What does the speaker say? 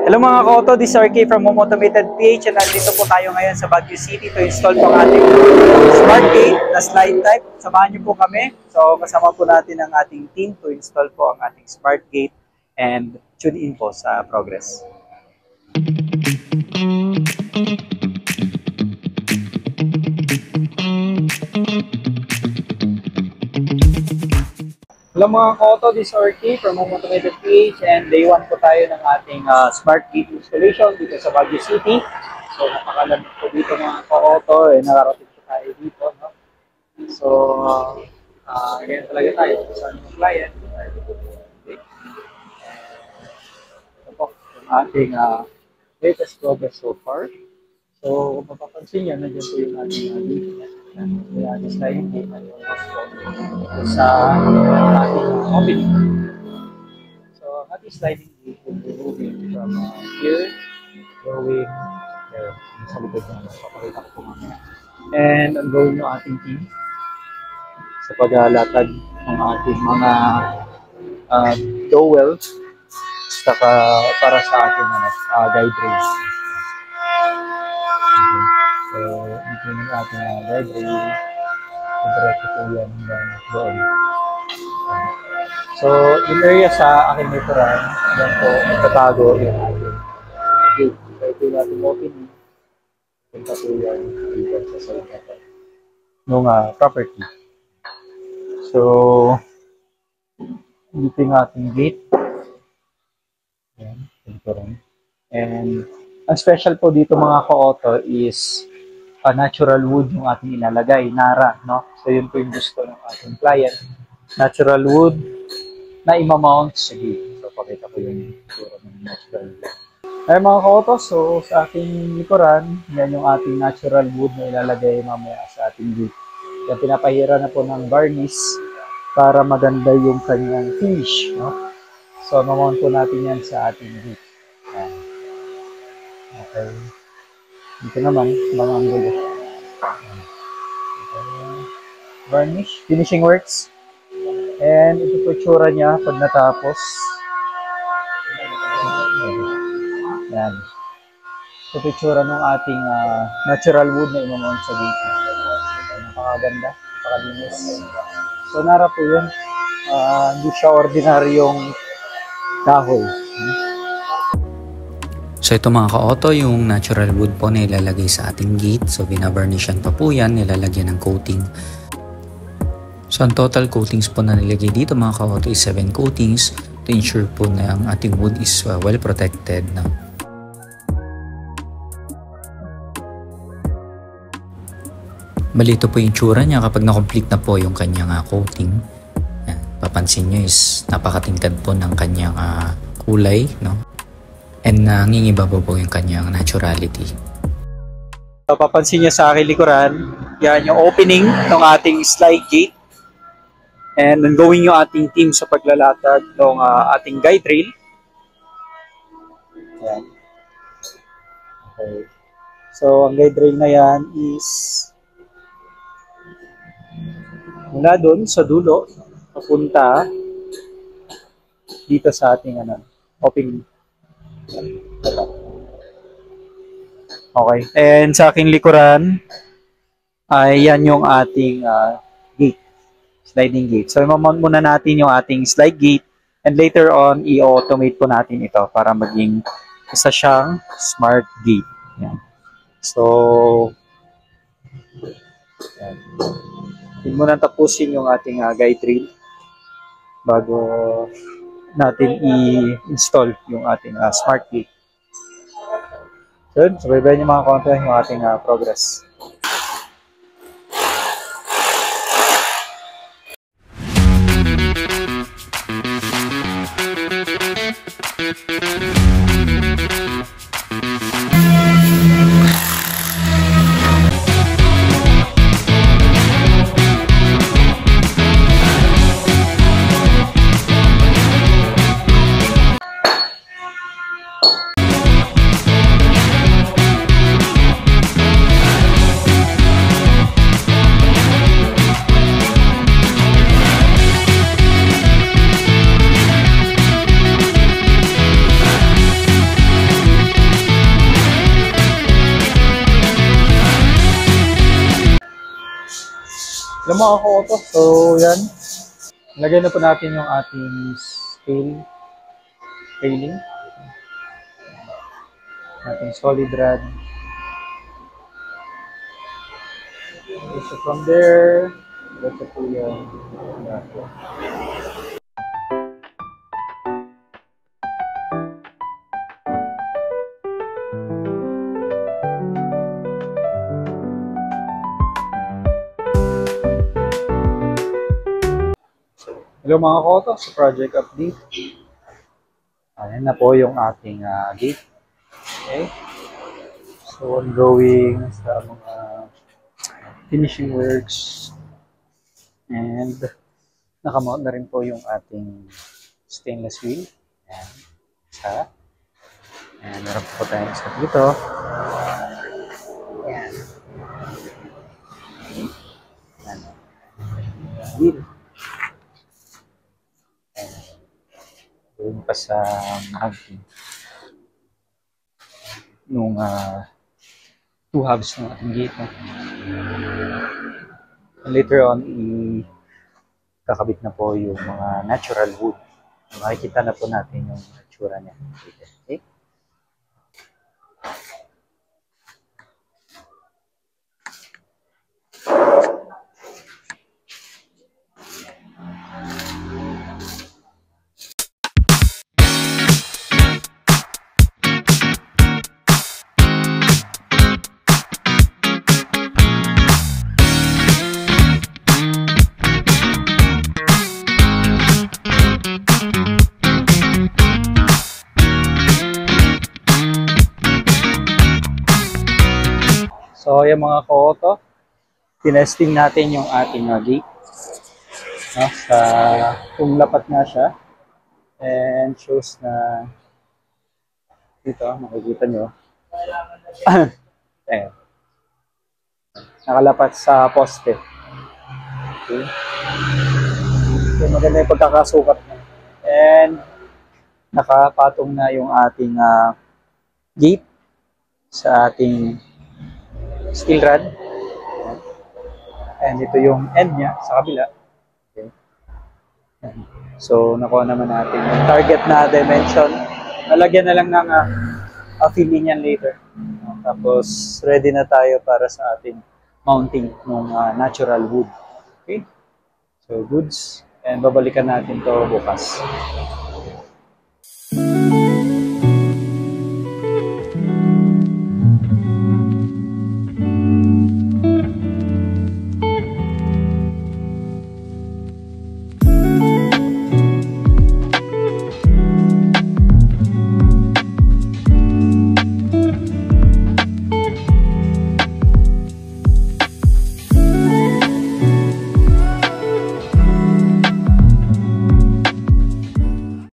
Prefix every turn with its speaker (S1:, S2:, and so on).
S1: Hello mga ka-auto, this is RK from Home Automated PH and nandito po tayo ngayon sa Baguio City to install po ang ating smart gate na slide type. Samahan niyo po kami. So kasama po natin ang ating team to install po ang ating smart gate and tune in po sa progress. Hello mga ka-auto, this is RK from Home Automated PH and day 1 po tayo ng ating smart gate installation dito sa Baguio City. So napakalamig po dito mga ka-auto, nakarating po tayo dito. No? So, ganyan talaga tayo sa ating client. Ito po, yung ating latest progress so far. So, kung mapapansin nyo, nandiyan po yung ating gate. Kaya sliding gate na yung sa ating opening. So, ating sliding gate will be moving from here, going there. Sa likod na, papakita ko po mamaya. And ongoing yung ating team sa paghalatag ng ating mga dowel saka para sa ating guide rail. So, ito yung ating guide rail. Diretso po yan doon. So, in area sa aking likuran, yan po, nagtatago yung ating gate. So, ito yung ating opening. Punta po yan dito sa side na ito. Nung property. So, dito yung ating gate. Yan, likuran. And, ang special po dito mga ka-auto is natural wood yung ating ilalagay, nara, no? So, yun po yung gusto ng ating client. Natural wood na imamount sa gate. So, pakita ko yung itsura ng natural wood. Ay mga ka-auto, so sa ating likuran, yan yung ating natural wood na ilalagay mamaya sa ating gate. Yan, pinapahira na po ng varnish para maganda yung kanyang finish, no? So, mamount po natin yan sa ating gate. Yan. Okay. Dito naman, mga anggulo. Varnish, finishing works. And ito po tsura niya pag natapos. Yan. Ito po tsura ng ating natural wood na imamount sa gate. Napakaganda, napakalinis. So nara po yun. Hindi siya ordinaryong kahoy.
S2: So ito mga ka-auto, yung natural wood po na ilalagay sa ating gate. So binavarnishan pa po yan, nilalagyan ng coating. So ang total coatings po na nilagay dito mga ka-auto is 7 coatings to ensure po na ang ating wood is well protected. No? Balito po yung tsura niya kapag na-complete na po yung kanyang coating. Yan, papansin nyo is napakatingkad po ng kanyang kulay. No? And nangingibabaw po yung kanyang naturality.
S1: So, papansin niyo sa aking likuran, yan yung opening ng ating slide gate. And ongoing yung ating team sa paglalatag ng ating guide rail. Yan. Okay. So, ang guide rail na yan is mula doon sa dulo, papunta dito sa ating opening. Okay. And sa aking likuran, ay yan yung ating gate. Sliding gate. So, i-mount muna natin yung ating slide gate and later on, i-automate po natin ito para maging isa siyang smart gate. Yan. So, yan. Hindi muna tapusin yung ating guide rail bago natin i-install yung ating smart gate. So, sabaybayan niyo mga konti yung ating progress. Alam mo ako ito. So, yan. Lagay na po natin yung ating scaling. Ating solid rod. Okay, so from there, ito po yung hello mga koto, sa project update. Ayan na po yung ating gate. Okay. So, ongoing sa mga finishing works. And nakamount na rin po yung ating stainless wheel. Ayan. Isa. Ayan, meron po tayong isa dito. Ayan. Ayan. Wheel. Doon pa sa mounting nung two halves ng ating gate. No? And later on, kakabit na po yung mga natural wood. Makikita na po natin yung natura niya. Okay? So, yung mga ko-auto, tinesting natin yung ating gate. No? Sa, kung lapat nga siya. And shows na dito, makikita nyo. Ayan. Nakalapat sa poste. Okay. So, maganda yung pagkakasukat niya. And nakapatong na yung ating gate sa ating steel rod. And ito yung end niya sa kabila. Okay. So, nakuha naman natin yung target na dimension. Nalagyan na lang ng filling yan later. Tapos, ready na tayo para sa ating mounting ng natural wood. Okay? So, goods. And babalikan natin to bukas.